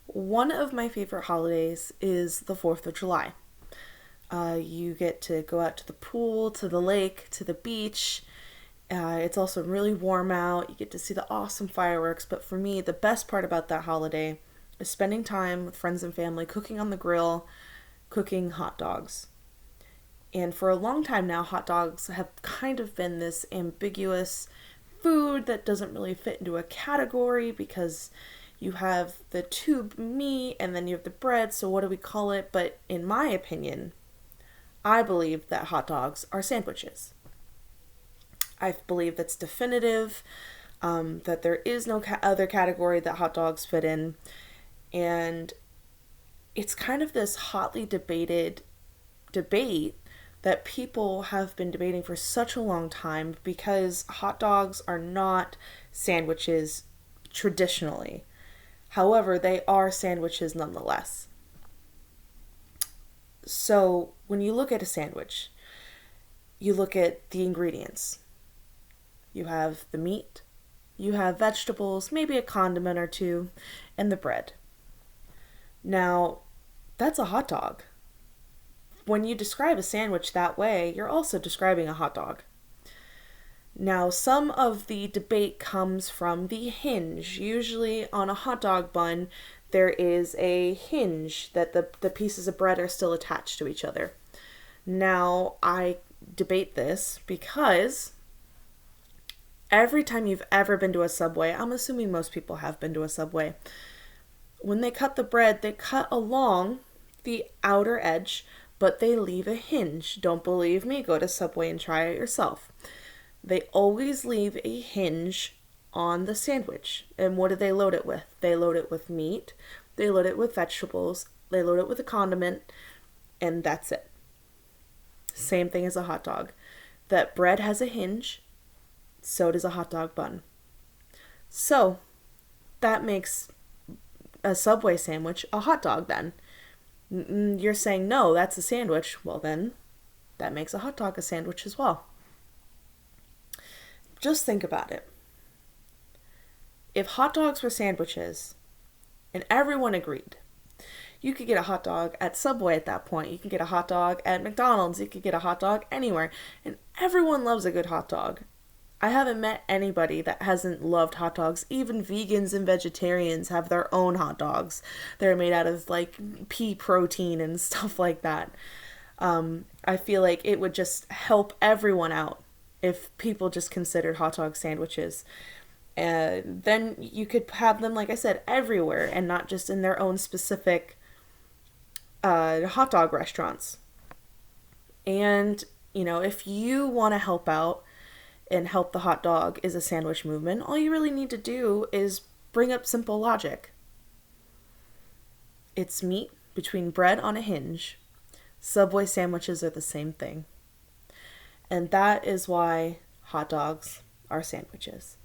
One of my favorite holidays is the 4th of July. You get to go out to the pool, to the lake, to the beach. It's also really warm out. You get to see the awesome fireworks. But for me, the best part about that holiday is spending time with friends and family, cooking on the grill, cooking hot dogs. And for a long time now, hot dogs have kind of been this ambiguous food that doesn't really fit into a category because you have the tube meat and then you have the bread, so what do we call it? But in my opinion, I believe that hot dogs are sandwiches. I believe that's definitive, that there is no other category that hot dogs fit in. And it's kind of this hotly debated debate that people have been debating for such a long time because hot dogs are not sandwiches traditionally. However, they are sandwiches nonetheless. So, when you look at a sandwich, you look at the ingredients. You have the meat, you have vegetables, maybe a condiment or two, and the bread. Now, that's a hot dog. When you describe a sandwich that way, you're also describing a hot dog. Now, some of the debate comes from the hinge. Usually on a hot dog bun, there is a hinge that the pieces of bread are still attached to each other. Now, I debate this because every time you've ever been to a Subway, I'm assuming most people have been to a Subway, when they cut the bread, they cut along the outer edge, but they leave a hinge. Don't believe me? Go to Subway and try it yourself. They always leave a hinge on the sandwich. And what do they load it with? They load it with meat, they load it with vegetables, they load it with a condiment, and that's it. Same thing as a hot dog. That bread has a hinge, so does a hot dog bun. So, that makes a Subway sandwich a hot dog then. You're saying, no, that's a sandwich. Well, then, that makes a hot dog a sandwich as well. Just think about it. If hot dogs were sandwiches, and everyone agreed, you could get a hot dog at Subway at that point. You can get a hot dog at McDonald's. You could get a hot dog anywhere. And everyone loves a good hot dog. I haven't met anybody that hasn't loved hot dogs. Even vegans and vegetarians have their own hot dogs. They're made out of like pea protein and stuff like that. I feel like it would just help everyone out if people just considered hot dog sandwiches. And then you could have them, like I said, everywhere and not just in their own specific hot dog restaurants. And, if you want to help out and help the hot dog is a sandwich movement, all you really need to do is bring up simple logic. It's meat between bread on a hinge. Subway sandwiches are the same thing. And that is why hot dogs are sandwiches.